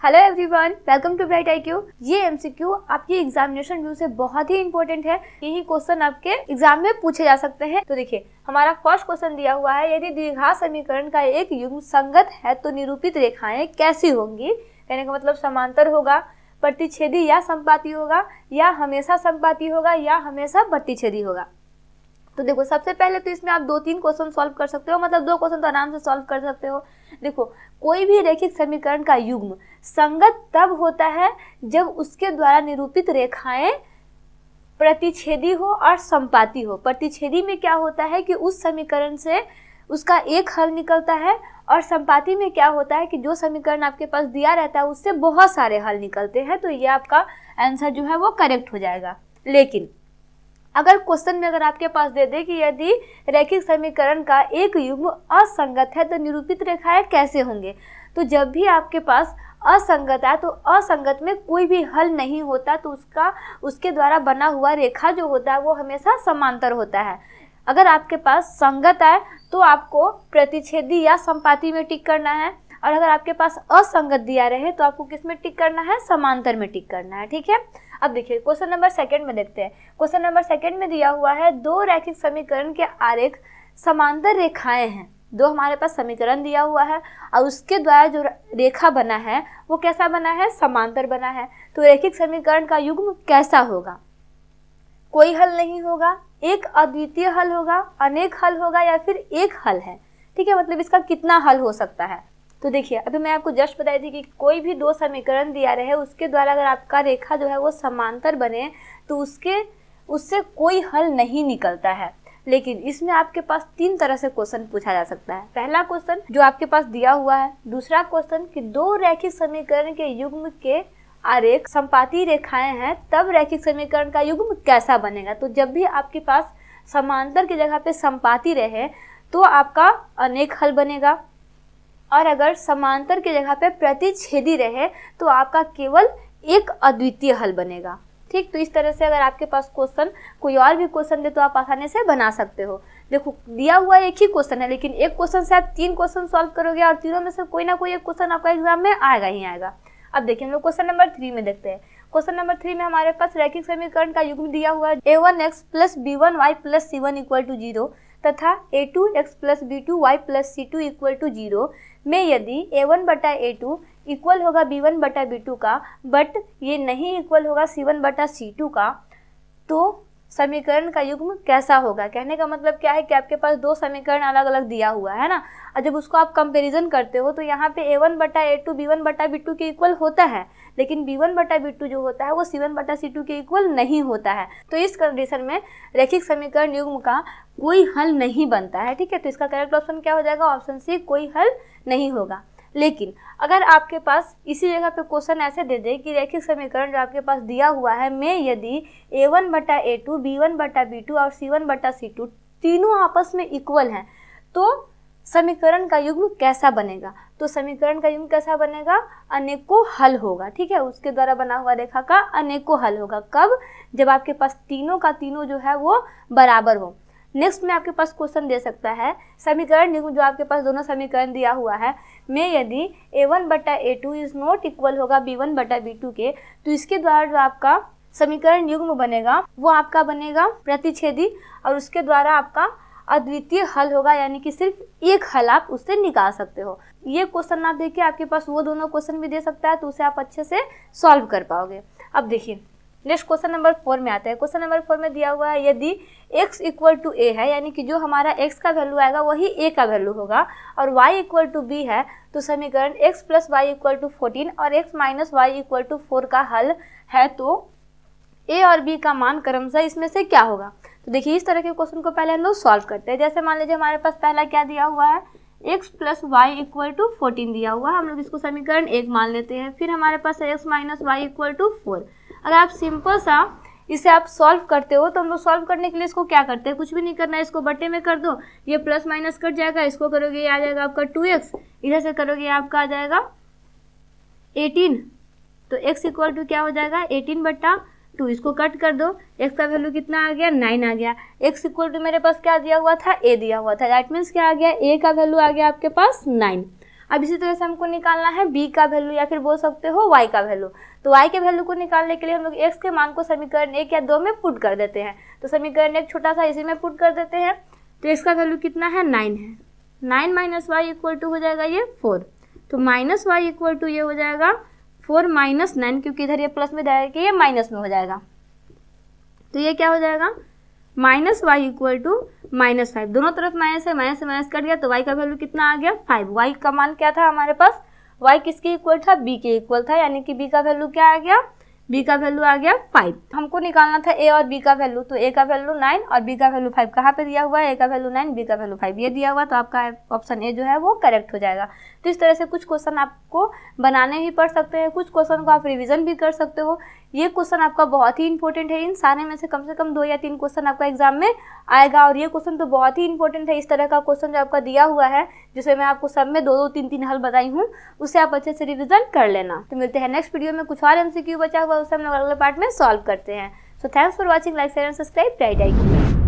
Hello everyone, welcome to bright IQ। ये MCQ आपकी examination view से बहुत ही इंपॉर्टेंट है। यही क्वेश्चन आपके एग्जाम में पूछे जा सकते हैं। तो देखिए, हमारा फर्स्ट क्वेश्चन दिया हुआ है, यदि द्विघात समीकरण का एक युग्म संगत है तो निरूपित रेखाएं कैसी होंगी। कहने का मतलब समांतर होगा, प्रतिच्छेदी या संपाती होगा, या हमेशा संपाती होगा, या हमेशा प्रतिच्छेदी होगा। तो देखो, सबसे पहले तो इसमें आप 2-3 क्वेश्चन सॉल्व कर सकते हो, मतलब 2 क्वेश्चन तो आराम से सॉल्व कर सकते हो। देखो, कोई भी रैखिक समीकरण का युग्म संगत तब होता है जब उसके द्वारा निरूपित रेखाएं प्रतिच्छेदी हो और संपाती हो। प्रतिच्छेदी में क्या होता है कि उस समीकरण से उसका एक हल निकलता है, और संपाती में क्या होता है कि जो समीकरण आपके पास दिया रहता है उससे बहुत सारे हल निकलते हैं। तो ये आपका आंसर जो है वो करेक्ट हो जाएगा। लेकिन अगर क्वेश्चन में अगर आपके पास दे दे कि यदि रैखिक समीकरण का एक युग्म असंगत है तो निरूपित रेखाएं कैसे होंगे, तो जब भी आपके पास असंगत है तो असंगत में कोई भी हल नहीं होता, तो उसके द्वारा बना हुआ रेखा जो होता है वो हमेशा समांतर होता है। अगर आपके पास संगत है तो आपको प्रतिच्छेदी या संपाती में टिक करना है, और अगर आपके पास असंगत दिया रहे तो आपको किस में टिक करना है, समांतर में टिक करना है। ठीक है, अब देखिए क्वेश्चन नंबर 2 में देखते हैं। क्वेश्चन नंबर 2 में दिया हुआ है, दो रैखिक समीकरण के आरेख समांतर रेखाएं हैं। दो हमारे पास समीकरण दिया हुआ है और उसके द्वारा जो रेखा बना है वो कैसा बना है, समांतर बना है। तो रैखिक समीकरण का युग्म कैसा होगा, कोई हल नहीं होगा, एक अद्वितीय हल होगा, अनेक हल होगा, या फिर एक हल है। ठीक है, मतलब इसका कितना हल हो सकता है। तो देखिए, अभी मैं आपको जस्ट बताई थी कि कोई भी 2 समीकरण दिया रहे उसके द्वारा अगर आपका रेखा जो है वो समांतर बने तो उससे कोई हल नहीं निकलता है। लेकिन इसमें आपके पास 3 तरह से क्वेश्चन पूछा जा सकता है। पहला क्वेश्चन जो आपके पास दिया हुआ है, दूसरा क्वेश्चन कि 2 रैखिक समीकरण के युग्म के आरेख संपाती रेखाएं हैं तब रैखिक समीकरण का युग्म कैसा बनेगा। तो जब भी आपके पास समांतर की जगह पे संपाती रहे तो आपका अनेक हल बनेगा, और अगर समांतर की जगह पे प्रतिच्छेदी रहे तो आपका केवल एक अद्वितीय हल बनेगा। ठीक, तो इस तरह से अगर आपके पास क्वेश्चन कोई और भी क्वेश्चन दे तो आप आसानी से बना सकते हो। देखो, दिया हुआ एक ही क्वेश्चन है, लेकिन एक क्वेश्चन से आप 3 क्वेश्चन सॉल्व करोगे और तीनों में से कोई ना कोई एक क्वेश्चन आपका एग्जाम में आएगा ही आएगा। अब देखिए, हम लोग क्वेश्चन नंबर 3 में देखते हैं। क्वेश्चन नंबर 3 में हमारे पास रैखिक समीकरण का युग्म दिया हुआ है, a1x + b1y + c1 = 0 तथा a2x + b2y + c2 = 0 में यदि a1/a2 इक्वल होगा b1/b2 का, बट ये नहीं इक्वल होगा c1/c2 का, तो समीकरण का युग्म कैसा होगा। कहने का मतलब क्या है कि आपके पास 2 समीकरण अलग अलग दिया हुआ है ना, और जब उसको आप कंपैरिजन करते हो तो यहाँ पे a1/a2 b1/b2 के इक्वल होता है, लेकिन b1/b2 जो होता है वो c1/c2 के इक्वल नहीं होता है। तो इस कंडीशन में रैखिक समीकरण युग्म का कोई हल नहीं बनता है। ठीक है, तो इसका करेक्ट ऑप्शन क्या हो जाएगा, ऑप्शन सी, कोई हल नहीं होगा। लेकिन अगर आपके पास इसी जगह पे क्वेश्चन ऐसे दे दे कि रैखिक समीकरण जो आपके पास दिया हुआ है में यदि a1/a2 b1/b2 और c1/c2 तीनों आपस में इक्वल हैं तो समीकरण का युग्म कैसा बनेगा। तो समीकरण का युग्म कैसा बनेगा, अनेकों हल होगा। ठीक है, उसके द्वारा बना हुआ रेखा का अनेकों हल होगा। कब, जब आपके पास तीनों का तीनों जो है वो बराबर हो। नेक्स्ट में आपके पास क्वेश्चन दे सकता है, समीकरण युग्म जो आपके पास दोनों समीकरण दिया हुआ है में यदि a1/a2 इज नॉट इक्वल होगा b1/b2 के, तो इसके द्वारा जो आपका समीकरण युग्म बनेगा वो आपका बनेगा प्रतिच्छेदी, और उसके द्वारा आपका अद्वितीय हल होगा, यानी कि सिर्फ एक हल आप उससे निकाल सकते हो। ये क्वेश्चन आप देखिए, आपके पास वो दोनों क्वेश्चन भी दे सकता है, तो उसे आप अच्छे से सॉल्व कर पाओगे। अब देखिए, नेक्स्ट क्वेश्चन नंबर 4 में आता है। क्वेश्चन नंबर 4 में दिया हुआ है, यदि x = a है, यानी कि जो हमारा x का वैल्यू आएगा वही a का वैल्यू होगा, और y = b है, तो समीकरण x + y = 14 और x - y = 4 का हल है, तो a और b का मान क्रमशः इसमें से क्या होगा। तो देखिए, इस तरह के क्वेश्चन को पहले हम लोग सॉल्व करते हैं। जैसे मान लीजिए हमारे पास पहला क्या दिया हुआ है, x + y = 14 दिया हुआ है, हम लोग इसको समीकरण 1 मान लेते हैं। फिर हमारे पास x - y = 4। अगर आप सिंपल सा इसे आप सॉल्व करते हो तो हम लोग सॉल्व करने के लिए इसको क्या करते हैं, कुछ भी नहीं करना है, इसको बट्टे में कर दो, ये प्लस माइनस कट जाएगा, इसको करोगे ये आ जाएगा आपका 2x, इधर से करोगे आपका आ जाएगा 18, तो x = क्या हो जाएगा 18/2, इसको कट कर दो, x का वैल्यू कितना आ गया 9 आ गया। x = मेरे पास क्या दिया हुआ था, a दिया हुआ था, दैट मीन्स क्या आ गया, a का वैल्यू आ गया आपके पास 9। अब इसी तरह से हमको निकालना है b का वैल्यू या फिर बोल सकते हो y का वैल्यू। तो y के वैल्यू को निकालने के लिए हम लोग x के मान को समीकरण 1 या 2 में पुट कर देते हैं। तो समीकरण 1 छोटा सा इसी में पुट कर देते हैं। तो x का वैल्यू कितना है 9 है। 9 माइनस वाई इक्वल टू हो जाएगा ये 4। तो माइनस वाई इक्वल टू ये हो जाएगा 4 माइनस 9, क्योंकि इधर ये प्लस में जाएगा कि ये माइनस में हो जाएगा। तो ये क्या हो जाएगा माइनस वाई इक्वल टू -5। दोनों तरफ माइनस है, माइनस से माइनस कट गया तो y का वैल्यू कितना आ गया 5। y का मान क्या था हमारे पास, y किसके इक्वल था b के इक्वल था, यानी कि b का वैल्यू क्या आ गया, b का वैल्यू आ गया 5। हमको निकालना था a और b का वैल्यू। तो a का वैल्यू 9 और b का वैल्यू 5 कहाँ पे दिया हुआ है, a का वैल्यू 9 b का वैल्यू 5 ये दिया हुआ। तो आपका ऑप्शन ए जो है वो करेक्ट हो जाएगा। तो इस तरह से कुछ क्वेश्चन आपको बनाने भी पड़ सकते हैं, कुछ क्वेश्चन को आप रिवीजन भी कर सकते हो। ये क्वेश्चन आपका बहुत ही इंपॉर्टेंट है। इन सारे में से कम 2 या 3 क्वेश्चन आपका एग्जाम में आएगा और ये क्वेश्चन तो बहुत ही इंपॉर्टेंट है। इस तरह का क्वेश्चन जो आपका दिया हुआ है, जिसमें मैं आपको सब में 2-2, 3-3 हल बताई हूँ, उससे आप अच्छे से रिवीजन कर लेना। तो मिलते हैं नेक्स्ट वीडियो में, कुछ और एमसीक्यू बचा हुआ उसे हम लोग अगले पार्ट में सॉल्व करते हैं। So thanks for watching, like share and subscribe bright IQ।